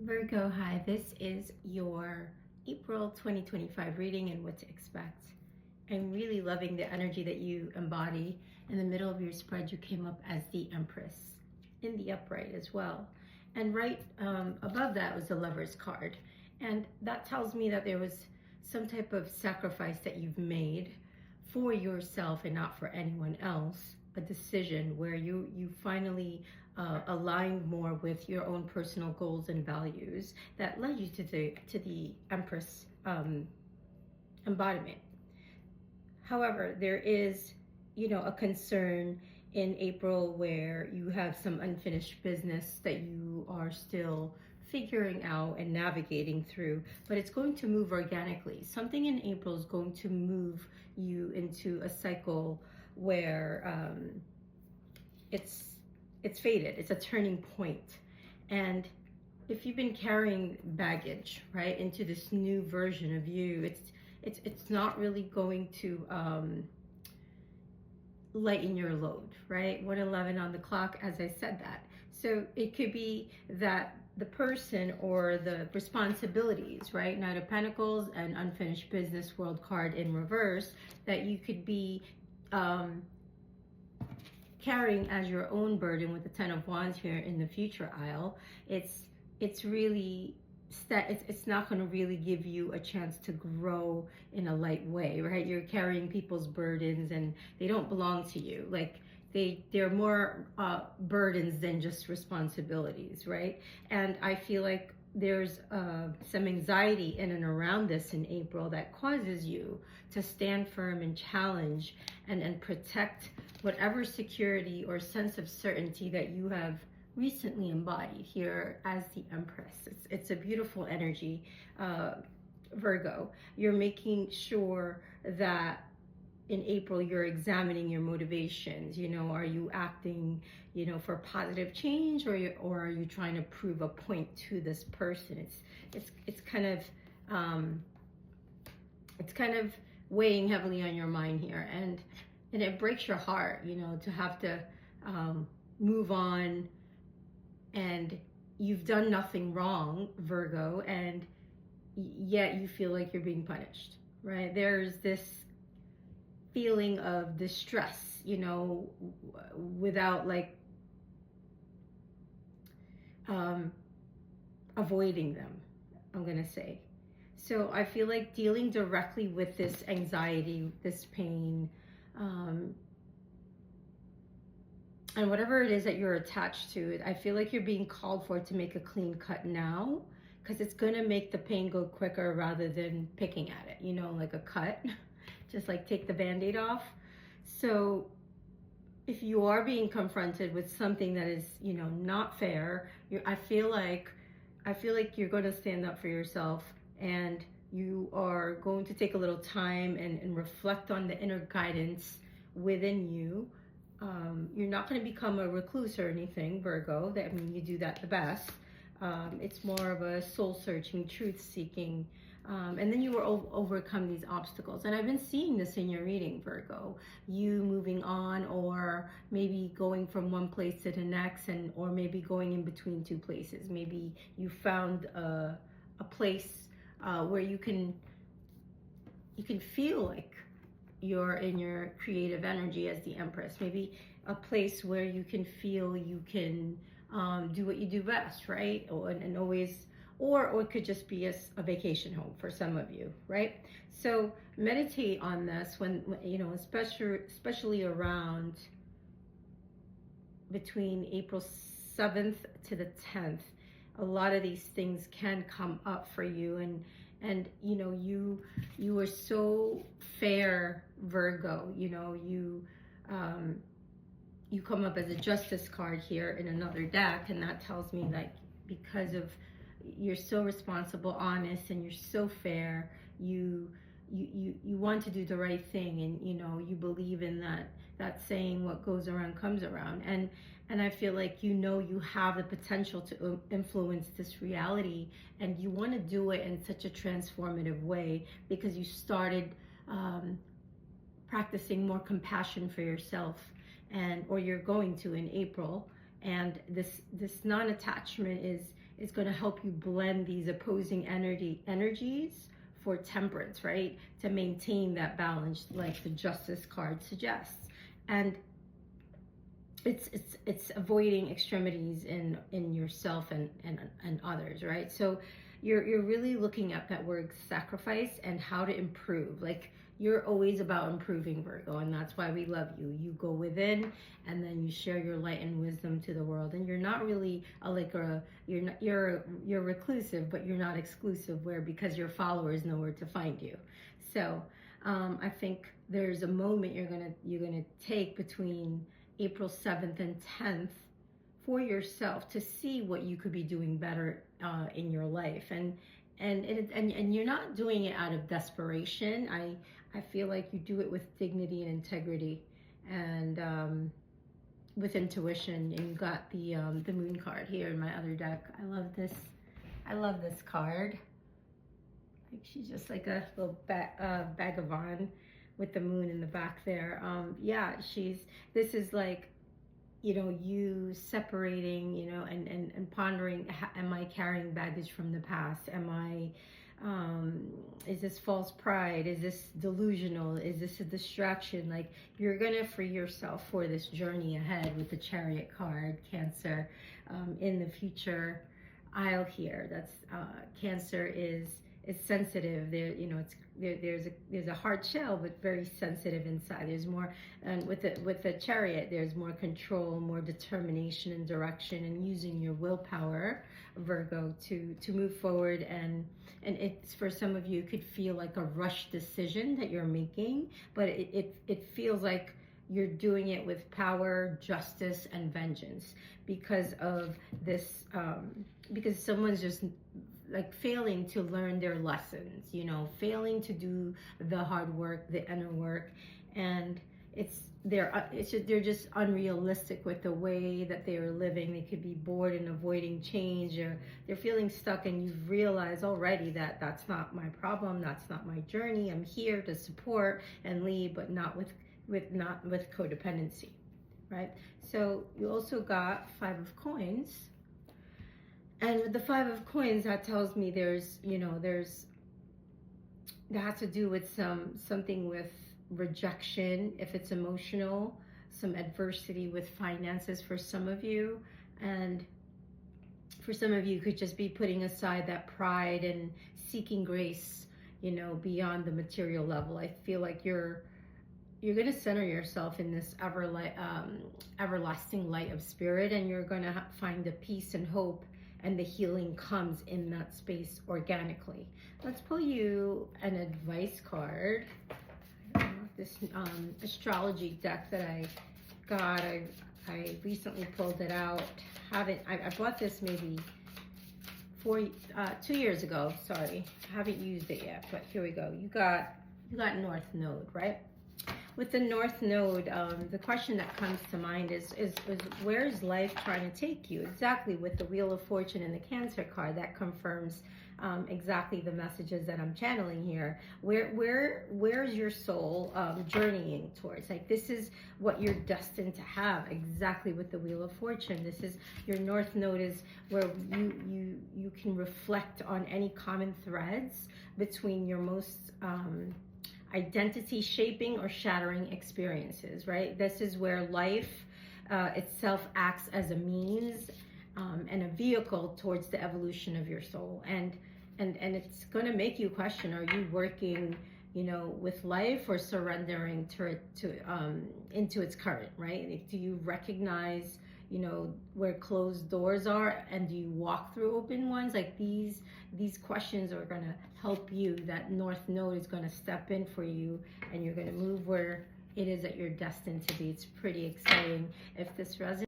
Virgo, hi, this is your April 2025 reading and what to expect. I'm really loving the energy that you embody. In the middle of your spread, you came up as the Empress in the upright as well. And right above that was the Lover's card. And that tells me that there was some type of sacrifice that you've made for yourself and not for anyone else. A decision where you finally aligned more with your own personal goals and values that led you to the Empress embodiment. However, there is, a concern in April where you have some unfinished business that you are still figuring out and navigating through, but it's going to move organically. Something in April is going to move you into a cycle where it's faded. It's a turning point. And if you've been carrying baggage, right, into this new version of you, it's not really going to lighten your load, right? 1:11 on the clock, as I said that. So it could be that the person or the responsibilities, right? Knight of Pentacles and unfinished business, World card in reverse, that you could be carrying as your own burden with the Ten of Wands here in the future aisle. It's really it's not going to really give you a chance to grow in a light way, right? You're carrying people's burdens and they don't belong to you. Like they're more burdens than just responsibilities, right? And I feel like there's some anxiety in and around this in April that causes you to stand firm and challenge and protect whatever security or sense of certainty that you have recently embodied here as the Empress. It's a beautiful energy, Virgo. You're making sure that in April you're examining your motivations. Are you acting, for positive change, or are you trying to prove a point to this person? It's kind of weighing heavily on your mind here, and it breaks your heart, to have to move on. And you've done nothing wrong, Virgo, and yet you feel like you're being punished, right? There's this feeling of distress, without avoiding them, I'm gonna say. So I feel like dealing directly with this anxiety, this pain, and whatever it is that you're attached to, I feel like you're being called for to make a clean cut now, because it's going to make the pain go quicker rather than picking at it, like a cut, just like take the Band-Aid off. So if you are being confronted with something that is, not fair, I feel like you're going to stand up for yourself, and you are going to take a little time and reflect on the inner guidance within you. You're not going to become a recluse or anything, Virgo. You do that the best. It's more of a soul-searching, truth-seeking, and then you will overcome these obstacles. And I've been seeing this in your reading, Virgo. You moving on, or maybe going from one place to the next, or maybe going in between two places. Maybe you found a place where you can feel like you're in your creative energy as the Empress. Maybe a place where you can feel you can do what you do best, right? And always, or it could just be a vacation home for some of you, right? So meditate on this when especially around between April 7th to the 10th. A lot of these things can come up for you, and you were so fair, Virgo. You come up as a Justice card here in another deck, and that tells me that because of you're so responsible, honest, and you're so fair, you want to do the right thing, and you believe in that saying, what goes around comes around. And I feel like you have the potential to influence this reality, and you want to do it in such a transformative way because you started practicing more compassion for yourself, or you're going to in April. And this non-attachment is going to help you blend these opposing energies for temperance, right? To maintain that balance, like the Justice card suggests. And it's avoiding extremities in yourself and others, right? So you're really looking at that word sacrifice and how to improve. Like, you're always about improving, Virgo, and that's why we love you. You go within, and then you share your light and wisdom to the world. And you're not really you're reclusive, but you're not exclusive. Because your followers know where to find you. So I think there's a moment you're gonna take between April 7th and 10th for yourself to see what you could be doing better in your life. And you're not doing it out of desperation. I feel like you do it with dignity and integrity, and with intuition. And you got the moon card here in my other deck. I love this. I love this card. Like, she's just like a little vagabond with the moon in the back there. Yeah, this is like, you separating, and pondering, am I carrying baggage from the past? Am I, is this false pride? Is this delusional? Is this a distraction? Like, you're gonna free yourself for this journey ahead with the Chariot card, Cancer. In the future aisle here, that's Cancer is sensitive. There's a hard shell, but very sensitive inside. There's more, and with the Chariot, there's more control, more determination and direction, and using your willpower, Virgo, to move forward. And it's, for some of you, could feel like a rush decision that you're making, but it feels like you're doing it with power, justice, and vengeance because of this. Because someone's just like failing to learn their lessons, failing to do the hard work, the inner work, and they're just unrealistic with the way that they are living. They could be bored and avoiding change, or they're feeling stuck, and you've realized already that that's not my problem, that's not my journey. I'm here to support and lead, but not with codependency, right? So you also got 5 of Coins. And with the 5 of Coins, that tells me that has to do with something with rejection, if it's emotional, some adversity with finances for some of you. And for some of you, could just be putting aside that pride and seeking grace, beyond the material level. I feel like you're going to center yourself in this everlasting light of spirit, and you're going to find the peace and hope, and the healing comes in that space organically. Let's pull you an advice card. This astrology deck that I got, I recently pulled it out. I bought this maybe 2 years ago. Sorry, I haven't used it yet, but here we go. You got North Node, right? With the North Node, the question that comes to mind is where is life trying to take you? Exactly, with the Wheel of Fortune and the Cancer card, that confirms exactly the messages that I'm channeling here. Where is your soul journeying towards? Like, this is what you're destined to have, exactly with the Wheel of Fortune. This is your North Node, is where you can reflect on any common threads between your most identity shaping or shattering experiences, right? This is where life itself acts as a means and a vehicle towards the evolution of your soul. And it's going to make you question, are you working, with life, or surrendering into its current, right? Like, do you recognize, where closed doors are, and do you walk through open ones? Like, these questions are going to help you. That North Node is going to step in for you, and you're going to move where it is that you're destined to be. It's pretty exciting. If this resonates,